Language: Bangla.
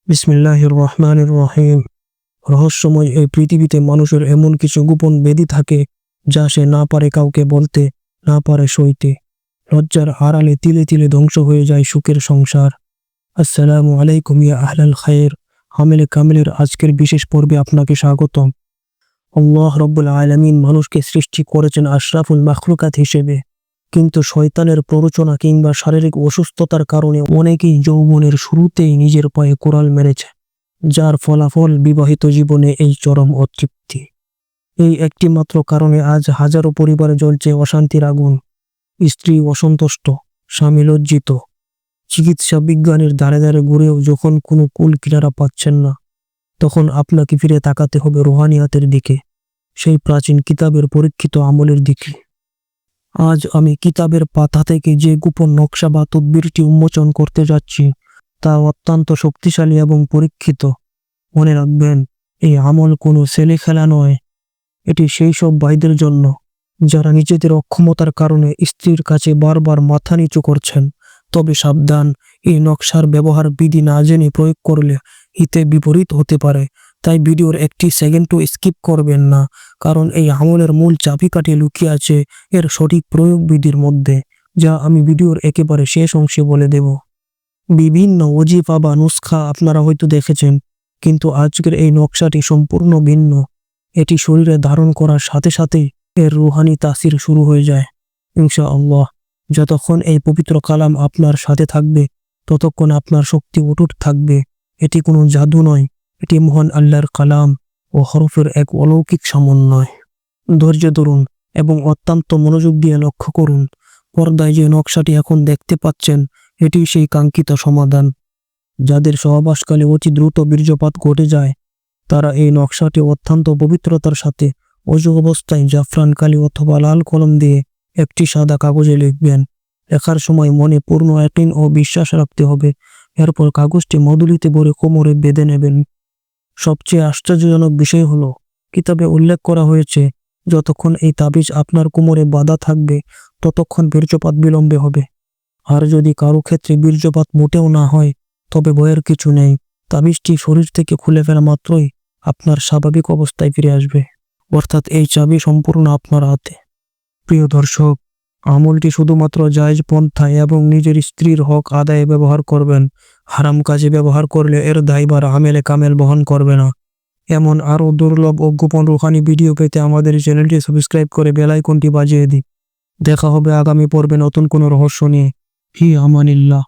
বিসমিল্লাহির রহমানির রহিম। রহস্যময় এই পৃথিবীতে মানুষের এমন কিছু গোপন ব্যাধি থাকে যা সে না পারে কাউকে বলতে, না পারে সইতে। লজ্জার আড়ালে তিলে তিলে ধ্বংস হয়ে যায় সুখের সংসার। আসসালামু আলাইকুম ইয়া আহলাল খায়ের। হামেলে কামেলের আজকের বিশেষ পর্বে আপনাকে স্বাগতম। আল্লাহ রব্বুল আলামিন মানুষকে সৃষ্টি করেছেন আশরাফুল মাখলুকাত হিসেবে, কিন্তু শয়তানের প্ররোচনা কিংবা শারীরিক অসুস্থতার কারণে অনেকেই যৌবনের শুরুতেই নিজের পায়ে কোড়াল মেরেছে, যার ফলাফল বিবাহিত জীবনে এই চরম অতৃপ্তি। এই একটি মাত্র কারণে আজ হাজারো পরিবারে জ্বলছে অশান্তির আগুন। স্ত্রী অসন্তুষ্ট, স্বামী লজ্জিত, চিকিৎসা বিজ্ঞানের দ্বারে দ্বারে ঘুরেও যখন কোনো কুল কিনারা পাচ্ছেন না, তখন আপনাকে ফিরে তাকাতে হবে রুহানিয়াতের দিকে, সেই প্রাচীন কিতাবের পরীক্ষিত আমলের দিকে। আজ আমি কিতাবের পাতা থেকে যে গোপন নকশা বা তদবিরটি উন্মোচন করতে যাচ্ছি তা অত্যন্ত শক্তিশালী এবং পরীক্ষিত। মনে রাখবেন, এই আমল কোনো ছেলে খেলা নয়। এটি সেই সব ভাইদের জন্য যারা নিজেদের অক্ষমতার কারণে স্ত্রীর কাছে বারবার মাথা নিচু করছেন। তবে সাবধান, এই নকশার ব্যবহার বিধি না জেনে প্রয়োগ করলে হিতে বিপরীত হতে পারে। তাই ভিডিওর একটি সেকেন্ডও স্কিপ করবেন না, কারণ এই আমলের মূল চাবিকাঠি লুকিয়ে আছে এর সঠিক প্রয়োগ বিধির মধ্যে, যা আমি ভিডিওর একেবারে শেষ অংশে বলে দেব। বিভিন্ন ওজিফা বা নুসখা আপনারা হয়তো দেখেছেন, কিন্তু আজকের এই নকশাটি সম্পূর্ণ ভিন্ন। এটি শরীরে ধারণ করার সাথে সাথে এর রুহানি তাসির শুরু হয়ে যায় ইনশাআল্লাহ। যতক্ষণ এই পবিত্র কালাম আপনার সাথে থাকবে, ততক্ষণ আপনার শক্তি অটুট থাকবে। এটি কোনো জাদু নয়, এটি মহান আল্লাহর কালাম ও হরফের এক অলৌকিক সমন্বয়। ধৈর্য ধরুন এবং অত্যন্ত মনোযোগ দিয়ে লক্ষ্য করুন। পর্দায় যে নকশাটি এখন দেখতে পাচ্ছেন, এটি সেই কাঙ্ক্ষিত সমাধান। যাদের সহবাসকালে অতি দ্রুত বীর্যপাত ঘটে যায়, তারা এই নকশাটি অত্যন্ত পবিত্রতার সাথে অজু অবস্থায় জাফরান কালি অথবা লাল কলম দিয়ে একটি সাদা কাগজে লিখবেন। লেখার সময় মনে পূর্ণ ইয়াকিন ও বিশ্বাস রাখতে হবে। এরপর কাগজটি মধুলিতে ভরে কোমরে বেঁধে নেবেন। সবচেয়ে আশ্চর্যজনক বিষয় হলো, কিতাবে উল্লেখ করা হয়েছে যতক্ষণ এই তাবিজ আপনার কোমরে বাঁধা থাকবে, ততক্ষণ বীর্যপাত বিলম্বে হবে। আর যদি কারো ক্ষেত্রে বীর্যপাত মোটেও না হয়, তবে ভয়ের কিছু নেই। তাবিজটি শরীর থেকে খুলে ফেলা মাত্রই আপনার স্বাভাবিক অবস্থায় ফিরে আসবে, অর্থাৎ এই চাবি সম্পূর্ণ আপনার হাতে। প্রিয় দর্শক, আমলটি শুধুমাত্র জায়েজ পন্থায় এবং নিজের স্ত্রীর হক আদায়ে ব্যবহার করবেন। হারাম কাজে ব্যবহার করলে এর দায়ভার আমেলে কামেল বহন করবে না। এমন আরও দুর্লভ ও গোপন রুহানি ভিডিও পেতে আমাদের চ্যানেলটি সাবস্ক্রাইব করে বেল আইকনটি বাজিয়ে দিন। দেখা হবে আগামী পর্বে নতুন কোনো রহস্য নিয়ে। ফি আমানিল্লাহ।